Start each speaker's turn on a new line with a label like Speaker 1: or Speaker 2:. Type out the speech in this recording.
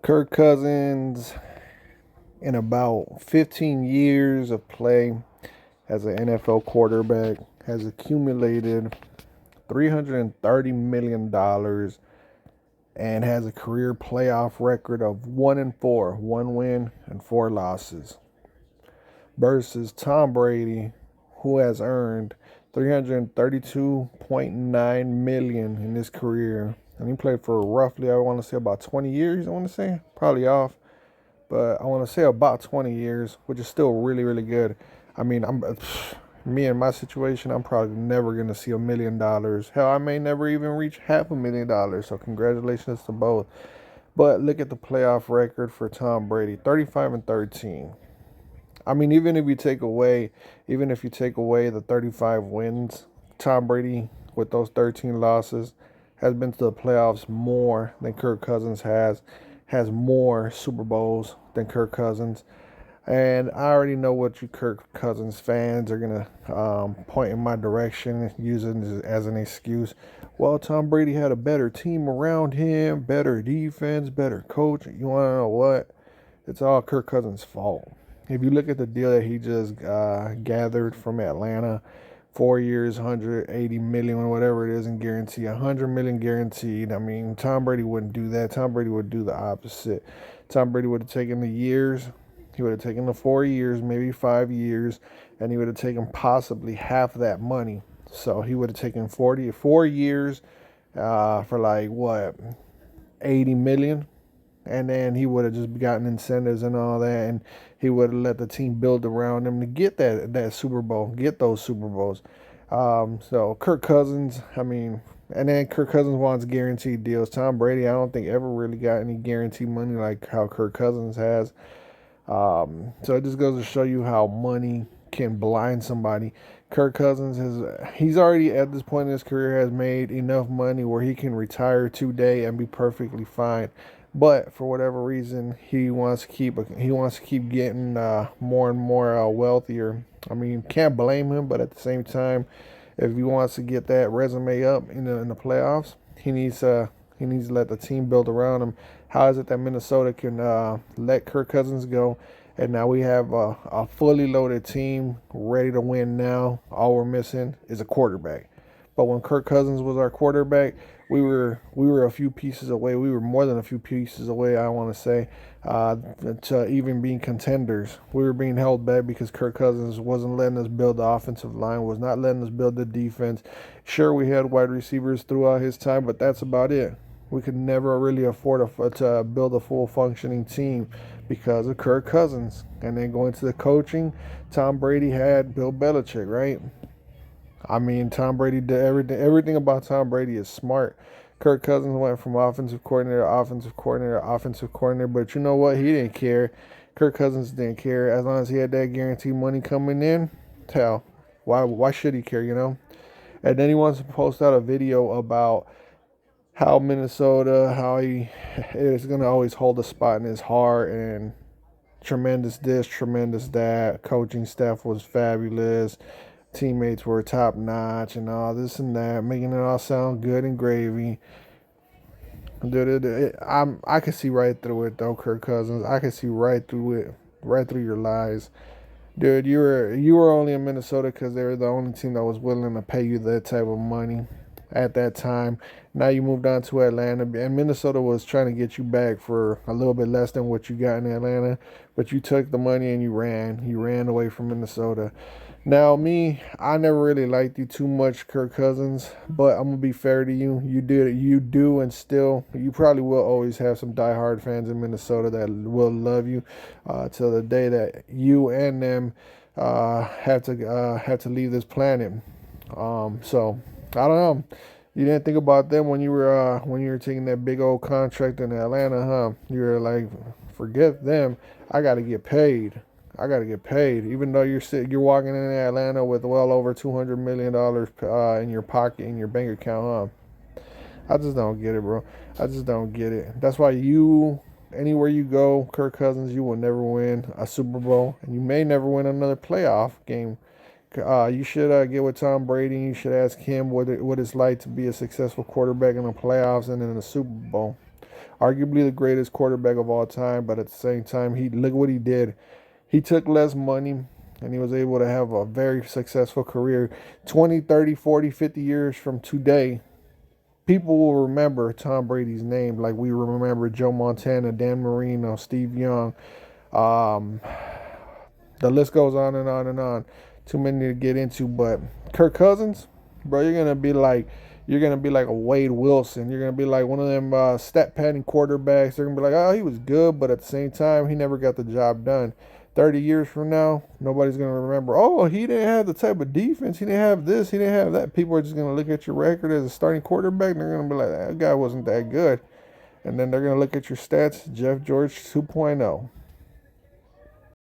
Speaker 1: Kirk Cousins, in about 15 years of play as an NFL quarterback, has accumulated $330 million and has a career playoff record of 1-4, 1 win and 4 losses, versus Tom Brady, who has earned $332.9 million in his career. And he played for roughly, I want to say about 20 years, I want to say. Probably off. But I want to say about 20 years, which is still really, really good. I mean, me in my situation, I'm probably never going to see $1 million. Hell, I may never even reach $500,000. So congratulations to both. But look at the playoff record for Tom Brady, 35-13. I mean, even if you take away the 35 wins, Tom Brady with those 13 losses has been to the playoffs more than Kirk Cousins has more Super Bowls than Kirk Cousins. And I already know what you Kirk Cousins fans are going to point in my direction, using it as an excuse. Well, Tom Brady had a better team around him, better defense, better coach. You want to know what? It's all Kirk Cousins' fault. If you look at the deal that he just gathered from Atlanta, 4 years, 180 million, or whatever it is, in guarantee, 100 million guaranteed. I mean, Tom Brady wouldn't do that. Tom Brady would do the opposite. Tom Brady would have taken the years. He would have taken the 4 years, maybe 5 years, and he would have taken possibly half of that money. So he would have taken 4 years for like what, 80 million, and then he would have just gotten incentives and all that, and he would have let the team build around him to get that Super Bowl, get those Super Bowls. So Kirk Cousins, I mean, and then Kirk Cousins wants guaranteed deals. Tom Brady, I don't think ever really got any guaranteed money like how Kirk Cousins has. So it just goes to show you how money can blind somebody. Kirk Cousins he's already at this point in his career has made enough money where he can retire today and be perfectly fine. But for whatever reason, he wants to keep getting more and more wealthier. I mean, can't blame him, but at the same time, if he wants to get that resume up in the playoffs, he needs to let the team build around him. How is it that Minnesota can let Kirk Cousins go, and now we have a fully loaded team ready to win now? All we're missing is a quarterback. But when Kirk Cousins was our quarterback, we were a few pieces away. We were more than a few pieces away, I want to say, to even being contenders. We were being held back because Kirk Cousins wasn't letting us build the offensive line, was not letting us build the defense. Sure, we had wide receivers throughout his time, but that's about it. We could never really afford to build a full functioning team because of Kirk Cousins. And then going to the coaching, Tom Brady had Bill Belichick, right? I mean, Tom Brady did everything. Everything about Tom Brady is smart. Kirk Cousins went from offensive coordinator, offensive coordinator, offensive coordinator. But you know what? He didn't care. Kirk Cousins didn't care. As long as he had that guaranteed money coming in, hell, why should he care, you know? And then he wants to post out a video about how Minnesota, how he is going to always hold a spot in his heart, and tremendous this, tremendous that. Coaching staff was fabulous. Teammates were top notch and all this and that, making it all sound good and gravy. Dude, I can see right through it though, Kirk Cousins. I can see right through it, right through your lies, dude. You were only in Minnesota because they were the only team that was willing to pay you that type of money at that time. Now you moved on to Atlanta, and Minnesota was trying to get you back for a little bit less than what you got in Atlanta, but you took the money and you ran. You ran away from Minnesota. Now, me, I never really liked you too much, Kirk Cousins, but I'm gonna be fair to you. You do, and still, you probably will always have some diehard fans in Minnesota that will love you till the day that you and them have to leave this planet. So I don't know. You didn't think about them when you were taking that big old contract in Atlanta, huh? You were like, forget them. I got to get paid. I got to get paid, even though you're walking in Atlanta with well over $200 million in your pocket, in your bank account, huh? I just don't get it, bro. I just don't get it. That's why anywhere you go, Kirk Cousins, you will never win a Super Bowl, and you may never win another playoff game. You should get with Tom Brady. You should ask him what it's like to be a successful quarterback in the playoffs and in the Super Bowl. arguably the greatest quarterback of all time. But at the same time, he look what he did. He took less money and he was able to have a very successful career. 20, 30, 40, 50 years from today, people will remember Tom Brady's name like we remember Joe Montana, Dan Marino, Steve Young. Um, the list goes on and on and on. Too many to get into, but Kirk Cousins, bro, you're gonna be like a Wade Wilson. You're gonna be like one of them stat padding quarterbacks. They're gonna be like, oh, he was good, but at the same time, he never got the job done. 30 years from now, nobody's gonna remember. Oh, he didn't have the type of defense. He didn't have this. He didn't have that. People are just gonna look at your record as a starting quarterback. And they're gonna be like, that guy wasn't that good. And then they're gonna look at your stats, Jeff George 2.0.